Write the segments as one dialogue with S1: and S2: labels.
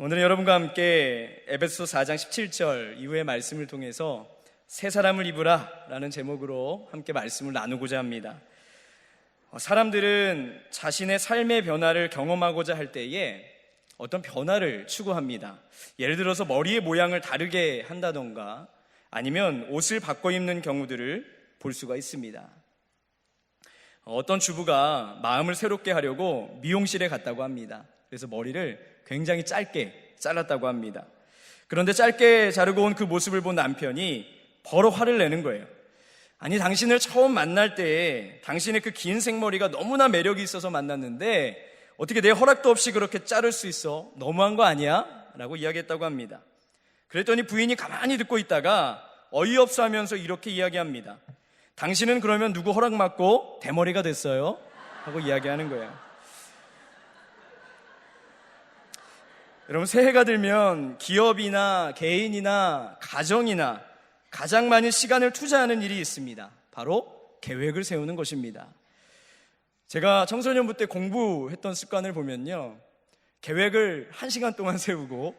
S1: 오늘은 여러분과 함께 에베소 4장 17절 이후의 말씀을 통해서 새 사람을 입으라 라는 제목으로 함께 말씀을 나누고자 합니다. 사람들은 자신의 삶의 변화를 경험하고자 할 때에 어떤 변화를 추구합니다. 예를 들어서 머리의 모양을 다르게 한다던가 아니면 옷을 바꿔 입는 경우들을 볼 수가 있습니다. 어떤 주부가 마음을 새롭게 하려고 미용실에 갔다고 합니다. 그래서 머리를 굉장히 짧게 잘랐다고 합니다. 그런데 짧게 자르고 온 그 모습을 본 남편이 버럭 화를 내는 거예요. 아니, 당신을 처음 만날 때 당신의 그 긴 생머리가 너무나 매력이 있어서 만났는데 어떻게 내 허락도 없이 그렇게 자를 수 있어? 너무한 거 아니야? 라고 이야기했다고 합니다. 그랬더니 부인이 가만히 듣고 있다가 어이없어 하면서 이렇게 이야기합니다. 당신은 그러면 누구 허락 받고 대머리가 됐어요? 하고 이야기하는 거예요. 여러분, 새해가 들면 기업이나 개인이나 가정이나 가장 많이 시간을 투자하는 일이 있습니다. 바로 계획을 세우는 것입니다. 제가 청소년부 때 공부했던 습관을 보면요, 계획을 1시간 동안 세우고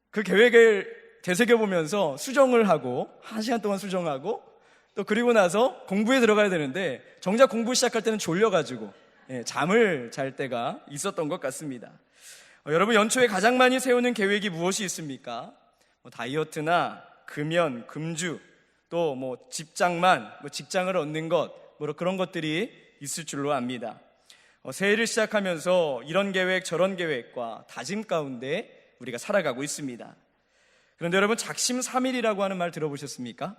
S1: 그 계획을 되새겨보면서 수정을 하고 1시간 동안 수정하고 또 그리고 나서 공부에 들어가야 되는데 정작 공부 시작할 때는 졸려가지고 잠을 잘 때가 있었던 것 같습니다. 여러분, 연초에 가장 많이 세우는 계획이 무엇이 있습니까? 다이어트나 금연, 금주, 또 직장만, 직장을 얻는 것, 그런 것들이 있을 줄로 압니다. 새해를 시작하면서 이런 계획, 저런 계획과 다짐 가운데 우리가 살아가고 있습니다. 그런데 여러분, 작심삼일이라고 하는 말 들어보셨습니까?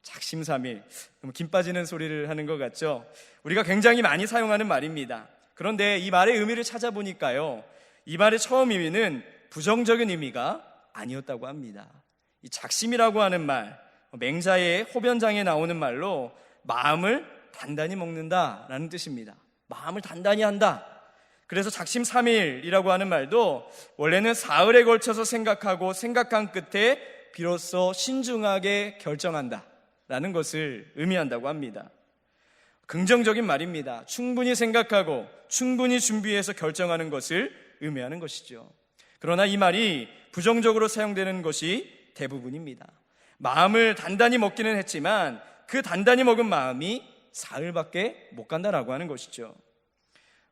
S1: 작심삼일. 너무 김 빠지는 소리를 하는 것 같죠? 우리가 굉장히 많이 사용하는 말입니다. 그런데 이 말의 의미를 찾아보니까요, 이 말의 처음 의미는 부정적인 의미가 아니었다고 합니다. 이 작심이라고 하는 말, 맹자의 호변장에 나오는 말로 마음을 단단히 먹는다라는 뜻입니다. 마음을 단단히 한다. 그래서 작심삼일이라고 하는 말도 원래는 사흘에 걸쳐서 생각하고 생각한 끝에 비로소 신중하게 결정한다 라는 것을 의미한다고 합니다. 긍정적인 말입니다. 충분히 생각하고 충분히 준비해서 결정하는 것을 의미하는 것이죠. 그러나 이 말이 부정적으로 사용되는 것이 대부분입니다. 마음을 단단히 먹기는 했지만 그 단단히 먹은 마음이 사흘밖에 못 간다라고 하는 것이죠.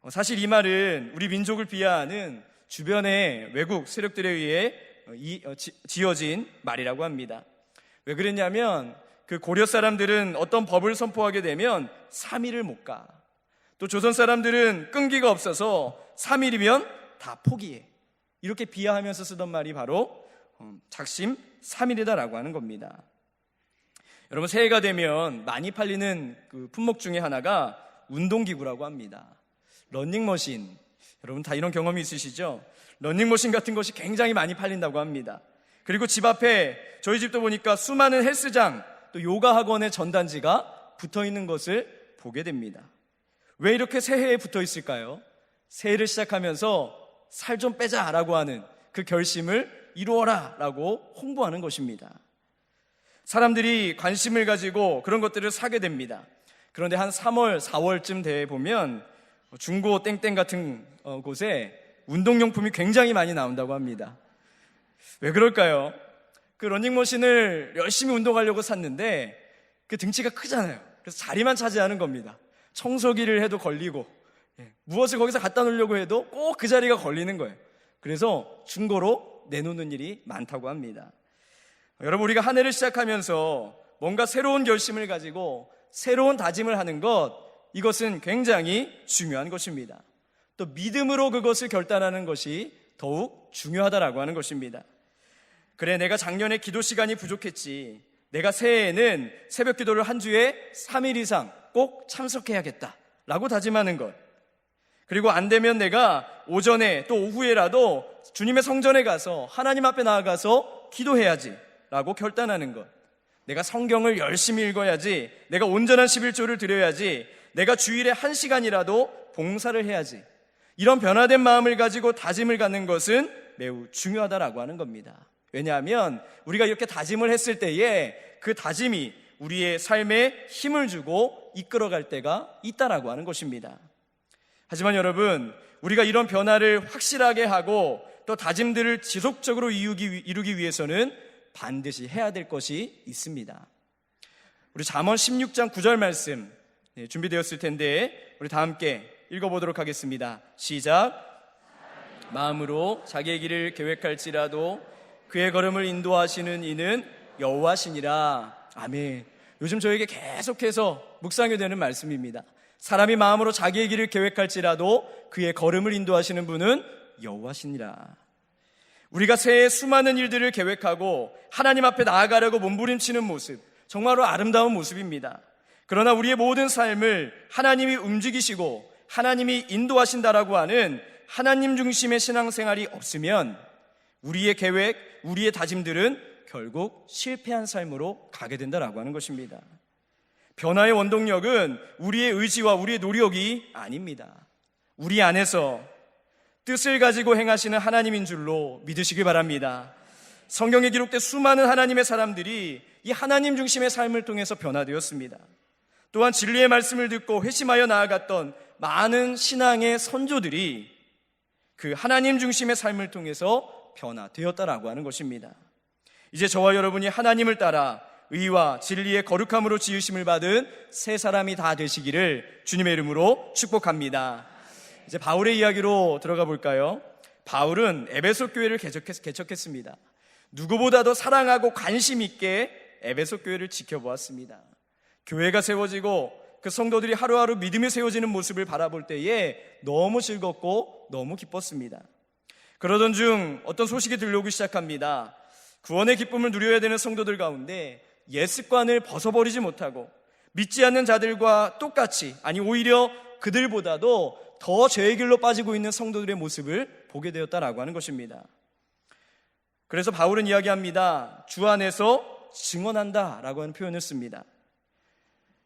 S1: 사실 이 말은 우리 민족을 비하하는 주변의 외국 세력들에 의해 지어진 말이라고 합니다. 왜 그랬냐면 그 고려 사람들은 어떤 법을 선포하게 되면 3일을 못 가. 또 조선 사람들은 끈기가 없어서 3일이면 다 포기해. 이렇게 비하하면서 쓰던 말이 바로 작심삼일이다라고 하는 겁니다. 여러분, 새해가 되면 많이 팔리는 그 품목 중에 하나가 운동기구라고 합니다. 러닝머신. 여러분 다 이런 경험이 있으시죠? 러닝머신 같은 것이 굉장히 많이 팔린다고 합니다. 그리고 집 앞에 저희 집도 보니까 수많은 헬스장, 또 요가 학원의 전단지가 붙어 있는 것을 보게 됩니다. 왜 이렇게 새해에 붙어 있을까요? 새해를 시작하면서 살 좀 빼자라고 하는 그 결심을 이루어라 라고 홍보하는 것입니다. 사람들이 관심을 가지고 그런 것들을 사게 됩니다. 그런데 한 3월, 4월쯤 돼 보면 중고 땡땡 같은 곳에 운동용품이 굉장히 많이 나온다고 합니다. 왜 그럴까요? 그 러닝머신을 열심히 운동하려고 샀는데 그 등치가 크잖아요. 그래서 자리만 차지하는 겁니다. 청소기를 해도 걸리고 무엇을 거기서 갖다 놓으려고 해도 꼭 그 자리가 걸리는 거예요. 그래서 중고로 내놓는 일이 많다고 합니다. 여러분, 우리가 한 해를 시작하면서 뭔가 새로운 결심을 가지고 새로운 다짐을 하는 것, 이것은 굉장히 중요한 것입니다. 또 믿음으로 그것을 결단하는 것이 더욱 중요하다라고 하는 것입니다. 그래, 내가 작년에 기도 시간이 부족했지, 내가 새해에는 새벽 기도를 한 주에 3일 이상 꼭 참석해야겠다 라고 다짐하는 것, 그리고 안 되면 내가 오전에 또 오후에라도 주님의 성전에 가서 하나님 앞에 나아가서 기도해야지 라고 결단하는 것, 내가 성경을 열심히 읽어야지, 내가 온전한 11조를 드려야지, 내가 주일에 1시간이라도 봉사를 해야지, 이런 변화된 마음을 가지고 다짐을 갖는 것은 매우 중요하다라고 하는 겁니다. 왜냐하면 우리가 이렇게 다짐을 했을 때에 그 다짐이 우리의 삶에 힘을 주고 이끌어갈 때가 있다라고 하는 것입니다. 하지만 여러분, 우리가 이런 변화를 확실하게 하고 또 또 다짐들을 지속적으로 이루기 위해서는 반드시 해야 될 것이 있습니다. 우리 잠언 16장 9절 말씀 준비되었을 텐데 우리 다 함께 읽어보도록 하겠습니다. 시작. 마음으로 자기의 길을 계획할지라도 그의 걸음을 인도하시는 이는 여호와시니라. 아멘. 요즘 저에게 계속해서 묵상이 되는 말씀입니다. 사람이 마음으로 자기의 길을 계획할지라도 그의 걸음을 인도하시는 분은 여호와시니라. 우리가 새해 수많은 일들을 계획하고 하나님 앞에 나아가려고 몸부림치는 모습, 정말로 아름다운 모습입니다. 그러나 우리의 모든 삶을 하나님이 움직이시고 하나님이 인도하신다라고 하는 하나님 중심의 신앙생활이 없으면 우리의 계획, 우리의 다짐들은 결국 실패한 삶으로 가게 된다라고 하는 것입니다. 변화의 원동력은 우리의 의지와 우리의 노력이 아닙니다. 우리 안에서 뜻을 가지고 행하시는 하나님인 줄로 믿으시기 바랍니다. 성경에 기록된 수많은 하나님의 사람들이 이 하나님 중심의 삶을 통해서 변화되었습니다. 또한 진리의 말씀을 듣고 회심하여 나아갔던 많은 신앙의 선조들이 그 하나님 중심의 삶을 통해서 변화되었다라고 하는 것입니다. 이제 저와 여러분이 하나님을 따라 의와 진리의 거룩함으로 지으심을 받은 새 사람이 다 되시기를 주님의 이름으로 축복합니다. 이제 바울의 이야기로 들어가 볼까요? 바울은 에베소 교회를 개척했습니다. 누구보다 더 사랑하고 관심 있게 에베소 교회를 지켜보았습니다. 교회가 세워지고 그 성도들이 하루하루 믿음이 세워지는 모습을 바라볼 때에 너무 즐겁고 너무 기뻤습니다. 그러던 중 어떤 소식이 들려오기 시작합니다. 구원의 기쁨을 누려야 되는 성도들 가운데 옛 습관을 벗어버리지 못하고 믿지 않는 자들과 똑같이, 아니 오히려 그들보다도 더 죄의 길로 빠지고 있는 성도들의 모습을 보게 되었다라고 하는 것입니다. 그래서 바울은 이야기합니다. 주 안에서 증언한다라고 하는 표현을 씁니다.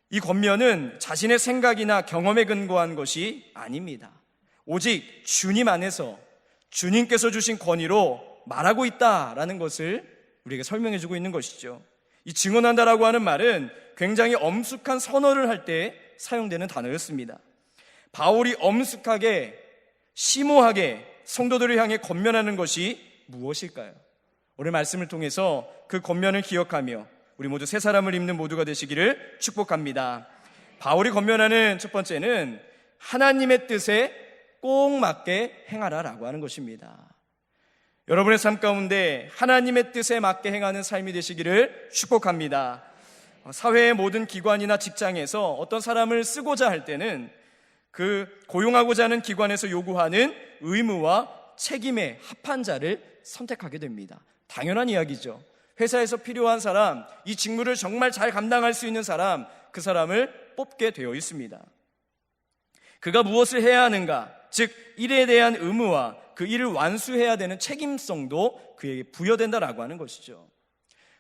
S1: 이 권면은 자신의 생각이나 경험에 근거한 것이 아닙니다. 오직 주님 안에서 주님께서 주신 권위로 말하고 있다라는 것을 우리에게 설명해 주고 있는 것이죠. 이 증언한다라고 하는 말은 굉장히 엄숙한 선언을 할 때 사용되는 단어였습니다. 바울이 엄숙하게 심오하게 성도들을 향해 권면하는 것이 무엇일까요? 오늘 말씀을 통해서 그 권면을 기억하며 우리 모두 새 사람을 입는 모두가 되시기를 축복합니다. 바울이 권면하는 첫 번째는 하나님의 뜻에 꼭 맞게 행하라라고 하는 것입니다. 여러분의 삶 가운데 하나님의 뜻에 맞게 행하는 삶이 되시기를 축복합니다. 사회의 모든 기관이나 직장에서 어떤 사람을 쓰고자 할 때는 그 고용하고자 하는 기관에서 요구하는 의무와 책임에 합한 자를 선택하게 됩니다. 당연한 이야기죠. 회사에서 필요한 사람, 이 직무를 정말 잘 감당할 수 있는 사람, 그 사람을 뽑게 되어 있습니다. 그가 무엇을 해야 하는가, 즉 일에 대한 의무와 그 일을 완수해야 되는 책임성도 그에게 부여된다라고 하는 것이죠.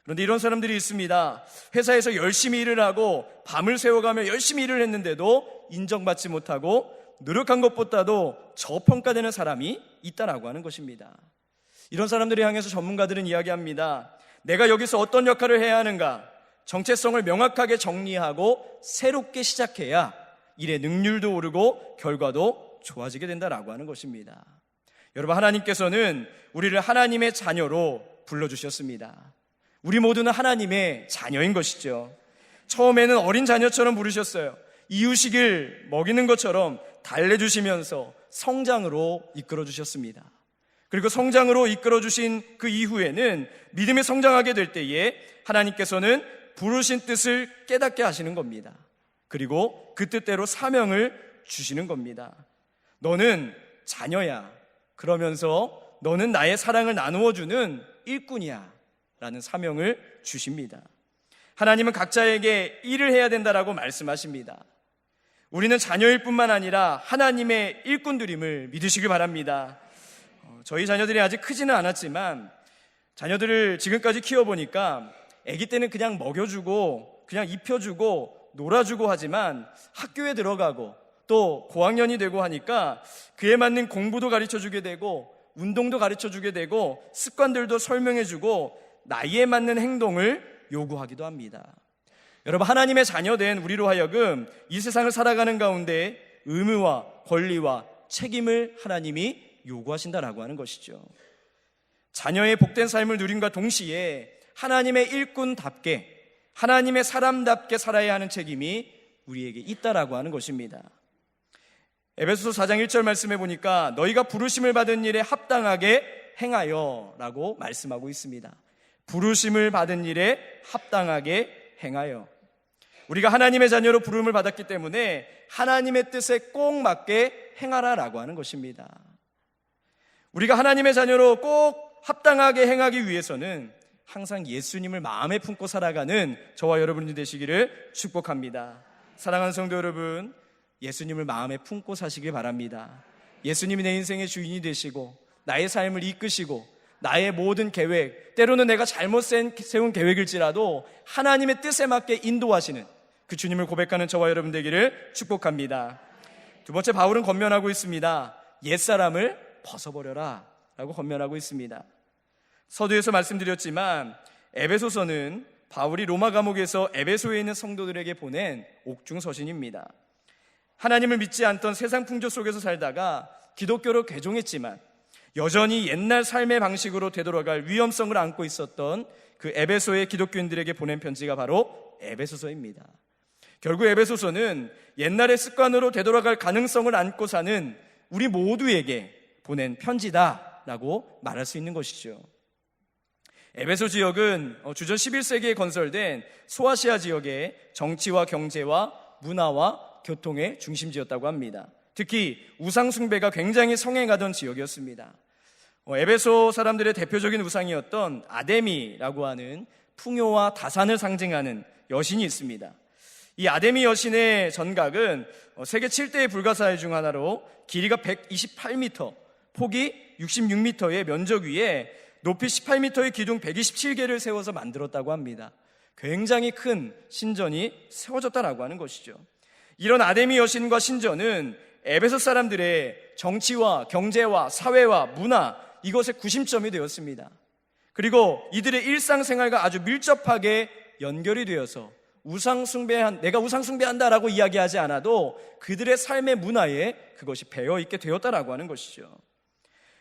S1: 그런데 이런 사람들이 있습니다. 회사에서 열심히 일을 하고 밤을 새워가며 열심히 일을 했는데도 인정받지 못하고 노력한 것보다도 저평가되는 사람이 있다라고 하는 것입니다. 이런 사람들을 향해서 전문가들은 이야기합니다. 내가 여기서 어떤 역할을 해야 하는가, 정체성을 명확하게 정리하고 새롭게 시작해야 일의 능률도 오르고 결과도 좋아지게 된다라고 하는 것입니다. 여러분, 하나님께서는 우리를 하나님의 자녀로 불러주셨습니다. 우리 모두는 하나님의 자녀인 것이죠. 처음에는 어린 자녀처럼 부르셨어요. 이유식을 먹이는 것처럼 달래주시면서 성장으로 이끌어주셨습니다. 그리고 성장으로 이끌어주신 그 이후에는 믿음이 성장하게 될 때에 하나님께서는 부르신 뜻을 깨닫게 하시는 겁니다. 그리고 그 뜻대로 사명을 주시는 겁니다. 너는 자녀야. 그러면서 너는 나의 사랑을 나누어주는 일꾼이야 라는 사명을 주십니다. 하나님은 각자에게 일을 해야 된다라고 말씀하십니다. 우리는 자녀일 뿐만 아니라 하나님의 일꾼들임을 믿으시길 바랍니다. 저희 자녀들이 아직 크지는 않았지만 자녀들을 지금까지 키워보니까 아기 때는 그냥 먹여주고 그냥 입혀주고 놀아주고 하지만 학교에 들어가고 또 고학년이 되고 하니까 그에 맞는 공부도 가르쳐주게 되고 운동도 가르쳐주게 되고 습관들도 설명해주고 나이에 맞는 행동을 요구하기도 합니다. 여러분, 하나님의 자녀된 우리로 하여금 이 세상을 살아가는 가운데 의무와 권리와 책임을 하나님이 요구하신다라고 하는 것이죠. 자녀의 복된 삶을 누림과 동시에 하나님의 일꾼답게, 하나님의 사람답게 살아야 하는 책임이 우리에게 있다라고 하는 것입니다. 에베소서 4장 1절 말씀해 보니까 너희가 부르심을 받은 일에 합당하게 행하여 라고 말씀하고 있습니다. 부르심을 받은 일에 합당하게 행하여. 우리가 하나님의 자녀로 부름을 받았기 때문에 하나님의 뜻에 꼭 맞게 행하라라고 하는 것입니다. 우리가 하나님의 자녀로 꼭 합당하게 행하기 위해서는 항상 예수님을 마음에 품고 살아가는 저와 여러분이 되시기를 축복합니다. 사랑하는 성도 여러분, 예수님을 마음에 품고 사시길 바랍니다. 예수님이 내 인생의 주인이 되시고 나의 삶을 이끄시고 나의 모든 계획, 때로는 내가 잘못 세운 계획일지라도 하나님의 뜻에 맞게 인도하시는 그 주님을 고백하는 저와 여러분 되기를 축복합니다. 두 번째, 바울은 권면하고 있습니다. 옛사람을 벗어버려라 라고 권면하고 있습니다. 서두에서 말씀드렸지만 에베소서는 바울이 로마 감옥에서 에베소에 있는 성도들에게 보낸 옥중서신입니다. 하나님을 믿지 않던 세상 풍조 속에서 살다가 기독교로 개종했지만 여전히 옛날 삶의 방식으로 되돌아갈 위험성을 안고 있었던 그 에베소의 기독교인들에게 보낸 편지가 바로 에베소서입니다. 결국 에베소서는 옛날의 습관으로 되돌아갈 가능성을 안고 사는 우리 모두에게 보낸 편지다라고 말할 수 있는 것이죠. 에베소 지역은 주전 11세기에 건설된 소아시아 지역의 정치와 경제와 문화와 교통의 중심지였다고 합니다. 특히 우상 숭배가 굉장히 성행하던 지역이었습니다. 에베소 사람들의 대표적인 우상이었던 아데미라고 하는 풍요와 다산을 상징하는 여신이 있습니다. 이 아데미 여신의 전각은 세계 7대의 불가사의 중 하나로 길이가 128m, 폭이 66m의 면적 위에 높이 18m의 기둥 127개를 세워서 만들었다고 합니다. 굉장히 큰 신전이 세워졌다라고 하는 것이죠. 이런 아데미 여신과 신전은 에베소 사람들의 정치와 경제와 사회와 문화, 이것의 구심점이 되었습니다. 그리고 이들의 일상생활과 아주 밀접하게 연결이 되어서 내가 우상 숭배한다라고 이야기하지 않아도 그들의 삶의 문화에 그것이 배어있게 되었다라고 하는 것이죠.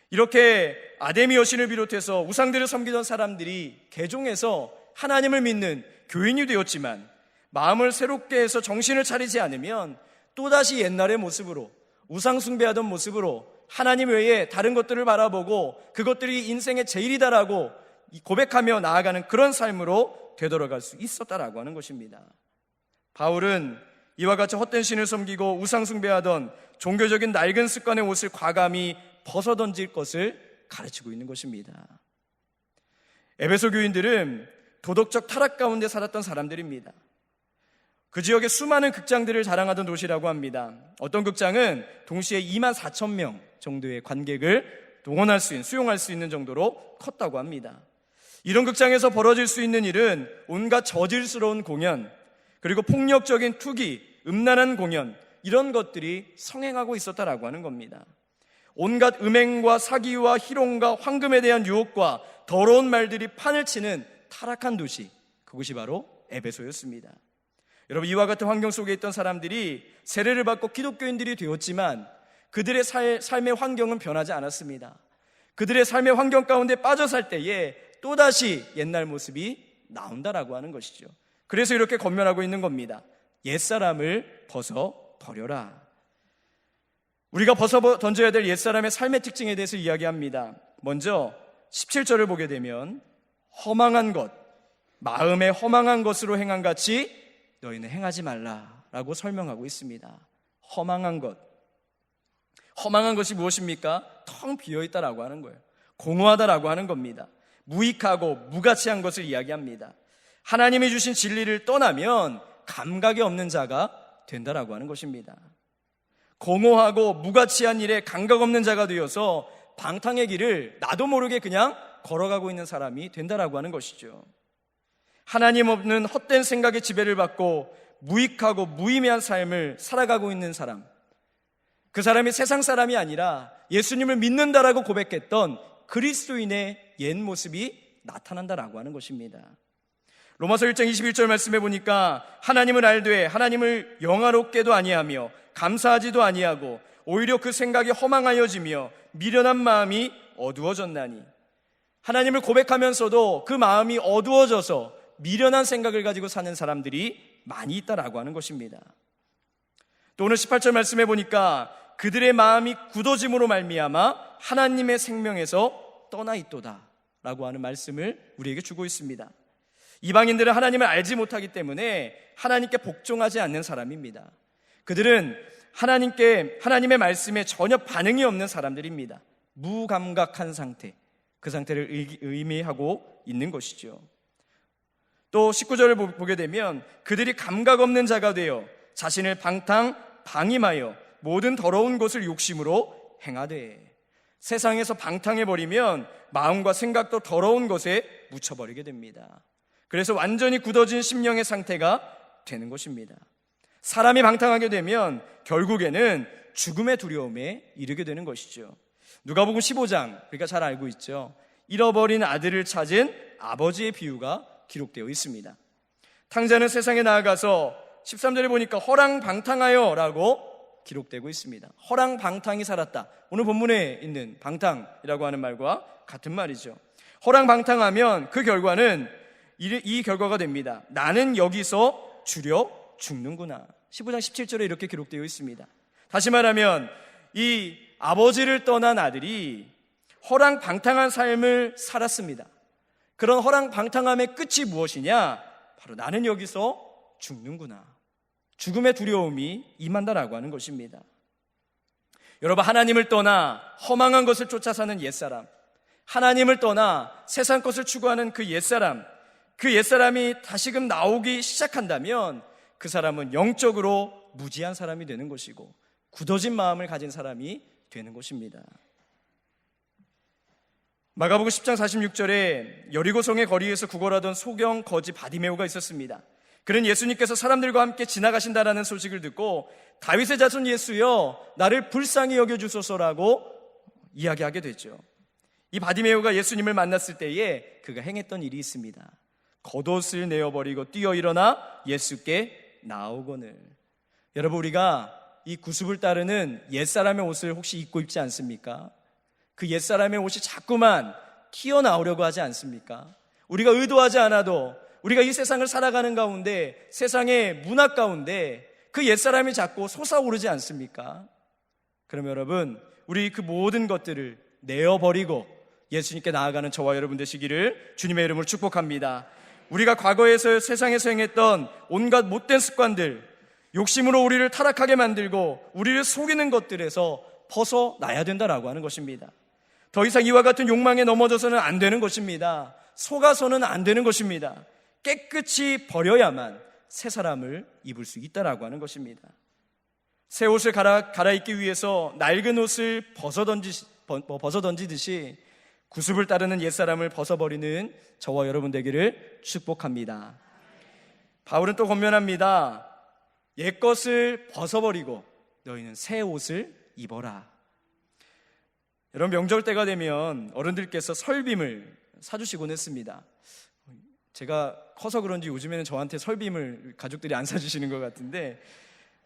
S1: 이렇게 아데미 여신을 비롯해서 우상들을 섬기던 사람들이 개종해서 하나님을 믿는 교인이 되었지만 마음을 새롭게 해서 정신을 차리지 않으면 또다시 옛날의 모습으로, 우상 숭배하던 모습으로 하나님 외에 다른 것들을 바라보고 그것들이 인생의 제일이다라고 고백하며 나아가는 그런 삶으로 되돌아갈 수 있었다라고 하는 것입니다. 바울은 이와 같이 헛된 신을 섬기고 우상 숭배하던 종교적인 낡은 습관의 옷을 과감히 벗어던질 것을 가르치고 있는 것입니다. 에베소 교인들은 도덕적 타락 가운데 살았던 사람들입니다. 그 지역에 수많은 극장들을 자랑하던 도시라고 합니다. 어떤 극장은 동시에 24,000명 정도의 관객을 수용할 수 있는 정도로 컸다고 합니다. 이런 극장에서 벌어질 수 있는 일은 온갖 저질스러운 공연, 그리고 폭력적인 투기, 음란한 공연, 이런 것들이 성행하고 있었다라고 하는 겁니다. 온갖 음행과 사기와 희롱과 황금에 대한 유혹과 더러운 말들이 판을 치는 타락한 도시, 그곳이 바로 에베소였습니다. 여러분, 이와 같은 환경 속에 있던 사람들이 세례를 받고 기독교인들이 되었지만 그들의 삶의 환경은 변하지 않았습니다. 그들의 삶의 환경 가운데 빠져 살 때에 또다시 옛날 모습이 나온다라고 하는 것이죠. 그래서 이렇게 권면하고 있는 겁니다. 옛사람을 벗어버려라. 우리가 벗어 던져야 될 옛사람의 삶의 특징에 대해서 이야기합니다. 먼저 17절을 보게 되면 허망한 것, 마음에 허망한 것으로 행한 같이 너희는 행하지 말라라고 설명하고 있습니다. 허망한 것. 허망한 것이 무엇입니까? 텅 비어있다라고 하는 거예요. 공허하다라고 하는 겁니다. 무익하고 무가치한 것을 이야기합니다. 하나님이 주신 진리를 떠나면 감각이 없는 자가 된다라고 하는 것입니다. 공허하고 무가치한 일에 감각 없는 자가 되어서 방탕의 길을 나도 모르게 그냥 걸어가고 있는 사람이 된다라고 하는 것이죠. 하나님 없는 헛된 생각에 지배를 받고 무익하고 무의미한 삶을 살아가고 있는 사람, 그 사람이 세상 사람이 아니라 예수님을 믿는다라고 고백했던 그리스도인의 옛 모습이 나타난다라고 하는 것입니다. 로마서 1장 21절 말씀해 보니까 하나님을 알되 하나님을 영화롭게도 아니하며 감사하지도 아니하고 오히려 그 생각이 허망하여지며 미련한 마음이 어두워졌나니, 하나님을 고백하면서도 그 마음이 어두워져서 미련한 생각을 가지고 사는 사람들이 많이 있다라고 하는 것입니다. 또 오늘 18절 말씀해 보니까 그들의 마음이 굳어짐으로 말미암아 하나님의 생명에서 떠나 있도다 라고 하는 말씀을 우리에게 주고 있습니다. 이방인들은 하나님을 알지 못하기 때문에 하나님께 복종하지 않는 사람입니다. 그들은 하나님의 말씀에 전혀 반응이 없는 사람들입니다. 무감각한 상태, 그 상태를 의미하고 있는 것이죠. 또 19절을 보게 되면 그들이 감각 없는 자가 되어 자신을 방임하여 모든 더러운 것을 욕심으로 행하되, 세상에서 방탕해버리면 마음과 생각도 더러운 것에 묻혀버리게 됩니다. 그래서 완전히 굳어진 심령의 상태가 되는 것입니다. 사람이 방탕하게 되면 결국에는 죽음의 두려움에 이르게 되는 것이죠. 누가복음 15장, 그러니까 잘 알고 있죠. 잃어버린 아들을 찾은 아버지의 비유가 기록되어 있습니다. 탕자는 세상에 나아가서 13절에 보니까 허랑방탕하여 라고 기록되고 있습니다. 허랑방탕이 살았다. 오늘 본문에 있는 방탕이라고 하는 말과 같은 말이죠. 허랑방탕하면 그 결과는 이 결과가 됩니다. 나는 여기서 주려 죽는구나. 15장 17절에 이렇게 기록되어 있습니다. 다시 말하면 이 아버지를 떠난 아들이 허랑방탕한 삶을 살았습니다. 그런 허랑방탕함의 끝이 무엇이냐? 바로 나는 여기서 죽는구나. 죽음의 두려움이 임한다라고 하는 것입니다. 여러분, 하나님을 떠나 허망한 것을 쫓아 사는 옛사람, 하나님을 떠나 세상 것을 추구하는 그 옛사람이 다시금 나오기 시작한다면 그 사람은 영적으로 무지한 사람이 되는 것이고 굳어진 마음을 가진 사람이 되는 것입니다. 마가복음 10장 46절에 여리고성의 거리에서 구걸하던 소경 거지 바디메오가 있었습니다. 그는 예수님께서 사람들과 함께 지나가신다라는 소식을 듣고 다윗의 자손 예수여 나를 불쌍히 여겨주소서라고 이야기하게 됐죠. 이 바디메오가 예수님을 만났을 때에 그가 행했던 일이 있습니다. 겉옷을 내어버리고 뛰어 일어나 예수께 나오거늘. 여러분, 우리가 이 구습을 따르는 옛사람의 옷을 혹시 입고 입지 않습니까? 그 옛사람의 옷이 자꾸만 튀어나오려고 하지 않습니까? 우리가 의도하지 않아도 우리가 이 세상을 살아가는 가운데, 세상의 문화 가운데 그 옛사람이 자꾸 솟아오르지 않습니까? 그럼 여러분, 우리 그 모든 것들을 내어버리고 예수님께 나아가는 저와 여러분 되시기를 주님의 이름으로 축복합니다. 우리가 과거에서 세상에서 행했던 온갖 못된 습관들, 욕심으로 우리를 타락하게 만들고 우리를 속이는 것들에서 벗어나야 된다라고 하는 것입니다. 더 이상 이와 같은 욕망에 넘어져서는 안 되는 것입니다. 속아서는 안 되는 것입니다. 깨끗이 버려야만 새 사람을 입을 수 있다라고 하는 것입니다. 새 옷을 갈아입기 위해서 낡은 옷을 벗어던지듯이 구습을 따르는 옛사람을 벗어버리는 저와 여러분 되기를 축복합니다. 바울은 또 권면합니다. 옛것을 벗어버리고 너희는 새 옷을 입어라. 여러분, 명절 때가 되면 어른들께서 설빔을 사주시곤 했습니다. 제가 커서 그런지 요즘에는 저한테 설빔을 가족들이 안 사주시는 것 같은데,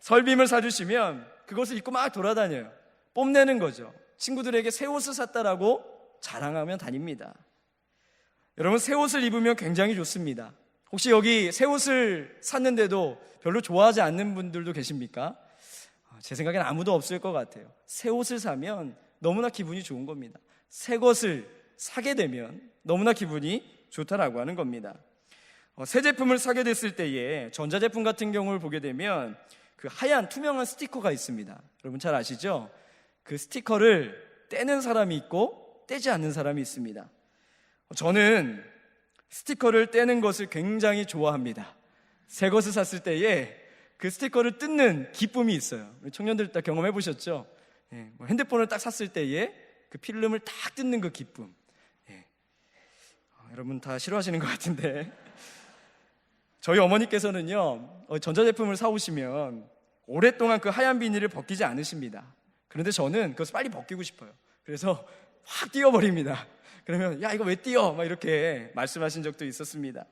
S1: 설빔을 사주시면 그것을 입고 막 돌아다녀요. 뽐내는 거죠. 친구들에게 새 옷을 샀다라고 자랑하며 다닙니다. 여러분, 새 옷을 입으면 굉장히 좋습니다. 혹시 여기 새 옷을 샀는데도 별로 좋아하지 않는 분들도 계십니까? 제 생각엔 아무도 없을 것 같아요. 새 옷을 사면 너무나 기분이 좋은 겁니다. 새 것을 사게 되면 너무나 기분이 좋다라고 하는 겁니다. 새 제품을 사게 됐을 때에 전자제품 같은 경우를 보게 되면 그 하얀 투명한 스티커가 있습니다. 여러분 잘 아시죠? 그 스티커를 떼는 사람이 있고 떼지 않는 사람이 있습니다. 저는 스티커를 떼는 것을 굉장히 좋아합니다. 새 것을 샀을 때에 그 스티커를 뜯는 기쁨이 있어요. 청년들 다 경험해 보셨죠? 핸드폰을 딱 샀을 때에 그 필름을 딱 뜯는 그 기쁨. 여러분 다 싫어하시는 것 같은데, 저희 어머니께서는요, 전자제품을 사오시면 오랫동안 그 하얀 비닐을 벗기지 않으십니다. 그런데 저는 그것을 빨리 벗기고 싶어요. 그래서 확 띄워버립니다. 그러면 야, 이거 왜 띄워? 막 이렇게 말씀하신 적도 있었습니다.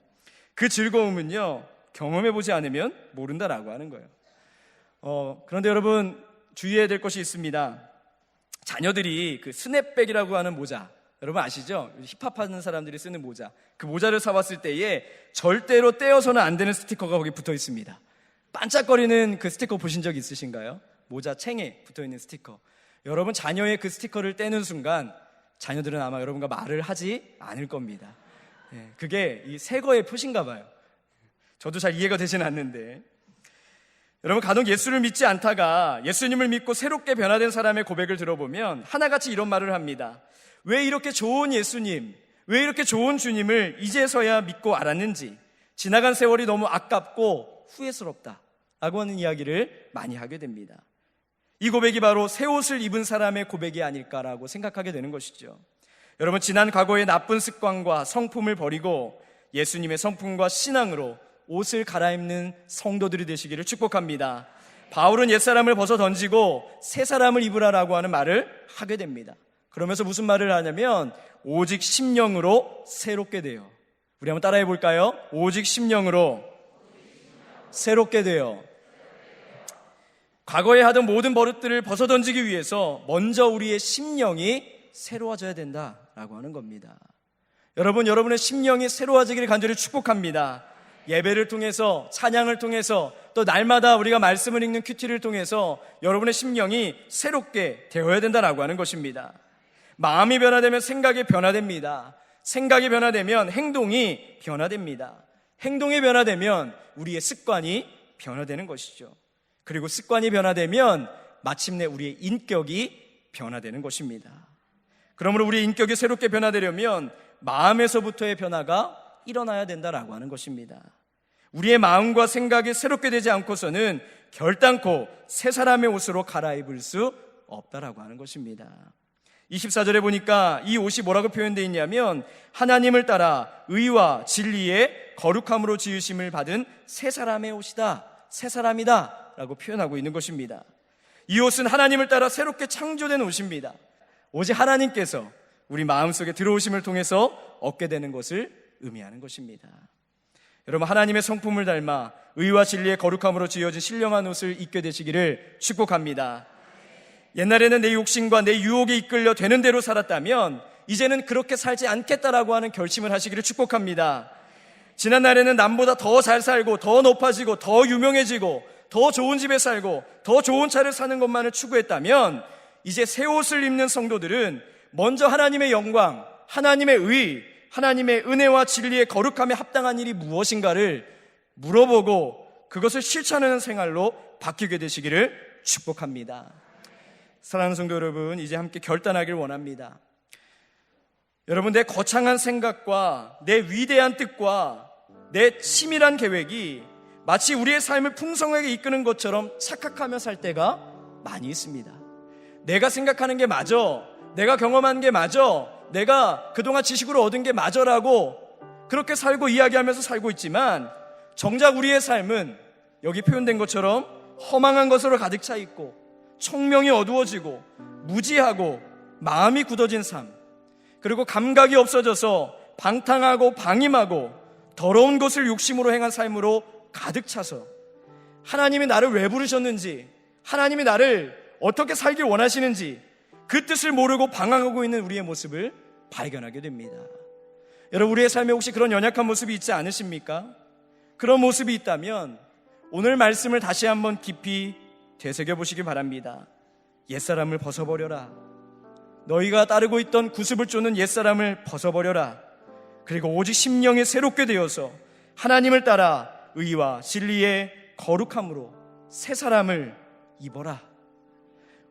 S1: 그 즐거움은요, 경험해보지 않으면 모른다라고 하는 거예요. 그런데 여러분 주의해야 될 것이 있습니다. 자녀들이 그 스냅백이라고 하는 모자, 여러분 아시죠? 힙합하는 사람들이 쓰는 모자. 그 모자를 사봤을 때에 절대로 떼어서는 안 되는 스티커가 거기 붙어 있습니다. 반짝거리는 그 스티커 보신 적 있으신가요? 모자 챙에 붙어 있는 스티커. 여러분 자녀의 그 스티커를 떼는 순간 자녀들은 아마 여러분과 말을 하지 않을 겁니다. 그게 이 새 거의 표시인가 봐요. 저도 잘 이해가 되지는 않는데, 여러분 간혹 예수를 믿지 않다가 예수님을 믿고 새롭게 변화된 사람의 고백을 들어보면 하나같이 이런 말을 합니다. 왜 이렇게 좋은 예수님, 왜 이렇게 좋은 주님을 이제서야 믿고 알았는지, 지나간 세월이 너무 아깝고 후회스럽다 라고 하는 이야기를 많이 하게 됩니다. 이 고백이 바로 새 옷을 입은 사람의 고백이 아닐까라고 생각하게 되는 것이죠. 여러분 지난 과거의 나쁜 습관과 성품을 버리고 예수님의 성품과 신앙으로 옷을 갈아입는 성도들이 되시기를 축복합니다. 바울은 옛사람을 벗어 던지고 새 사람을 입으라라고 하는 말을 하게 됩니다. 그러면서 무슨 말을 하냐면 오직 심령으로 새롭게 되어, 우리 한번 따라해 볼까요? 오직 심령으로 새롭게 되어. 과거에 하던 모든 버릇들을 벗어 던지기 위해서 먼저 우리의 심령이 새로워져야 된다라고 하는 겁니다. 여러분, 여러분의 심령이 새로워지기를 간절히 축복합니다. 예배를 통해서, 찬양을 통해서, 또 날마다 우리가 말씀을 읽는 큐티를 통해서 여러분의 심령이 새롭게 되어야 된다라고 하는 것입니다. 마음이 변화되면 생각이 변화됩니다. 생각이 변화되면 행동이 변화됩니다. 행동이 변화되면 우리의 습관이 변화되는 것이죠. 그리고 습관이 변화되면 마침내 우리의 인격이 변화되는 것입니다. 그러므로 우리의 인격이 새롭게 변화되려면 마음에서부터의 변화가 일어나야 된다라고 하는 것입니다. 우리의 마음과 생각이 새롭게 되지 않고서는 결단코 새 사람의 옷으로 갈아입을 수 없다라고 하는 것입니다. 24절에 보니까 이 옷이 뭐라고 표현되어 있냐면 하나님을 따라 의와 진리의 거룩함으로 지으심을 받은 새 사람의 옷이다, 새 사람이다 라고 표현하고 있는 것입니다. 이 옷은 하나님을 따라 새롭게 창조된 옷입니다. 오직 하나님께서 우리 마음속에 들어오심을 통해서 얻게 되는 것을 의미하는 것입니다. 여러분 하나님의 성품을 닮아 의와 진리의 거룩함으로 지어진 신령한 옷을 입게 되시기를 축복합니다. 옛날에는 내 욕심과 내 유혹에 이끌려 되는 대로 살았다면 이제는 그렇게 살지 않겠다라고 하는 결심을 하시기를 축복합니다. 지난날에는 남보다 더 잘 살고 더 높아지고 더 유명해지고 더 좋은 집에 살고 더 좋은 차를 사는 것만을 추구했다면 이제 새 옷을 입는 성도들은 먼저 하나님의 영광, 하나님의 의, 하나님의 은혜와 진리의 거룩함에 합당한 일이 무엇인가를 물어보고 그것을 실천하는 생활로 바뀌게 되시기를 축복합니다. 사랑하는 성도 여러분, 이제 함께 결단하길 원합니다. 여러분, 내 거창한 생각과 내 위대한 뜻과 내 치밀한 계획이 마치 우리의 삶을 풍성하게 이끄는 것처럼 착각하며 살 때가 많이 있습니다. 내가 생각하는 게 맞아, 내가 경험한 게 맞아, 내가 그동안 지식으로 얻은 게 맞아라고 그렇게 살고 이야기하면서 살고 있지만 정작 우리의 삶은 여기 표현된 것처럼 허망한 것으로 가득 차 있고 총명이 어두워지고 무지하고 마음이 굳어진 삶, 그리고 감각이 없어져서 방탕하고 방임하고 더러운 것을 욕심으로 행한 삶으로 가득 차서 하나님이 나를 왜 부르셨는지, 하나님이 나를 어떻게 살길 원하시는지 그 뜻을 모르고 방황하고 있는 우리의 모습을 발견하게 됩니다. 여러분, 우리의 삶에 혹시 그런 연약한 모습이 있지 않으십니까? 그런 모습이 있다면 오늘 말씀을 다시 한번 깊이 되새겨보시기 바랍니다. 옛사람을 벗어버려라. 너희가 따르고 있던 구습을 쫓는 옛사람을 벗어버려라. 그리고 오직 심령이 새롭게 되어서 하나님을 따라 의와 진리의 거룩함으로 새 사람을 입어라.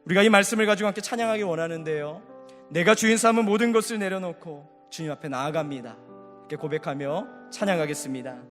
S1: 우리가 이 말씀을 가지고 함께 찬양하기 원하는데요, 내가 주인 삼은 모든 것을 내려놓고 주님 앞에 나아갑니다. 이렇게 고백하며 찬양하겠습니다.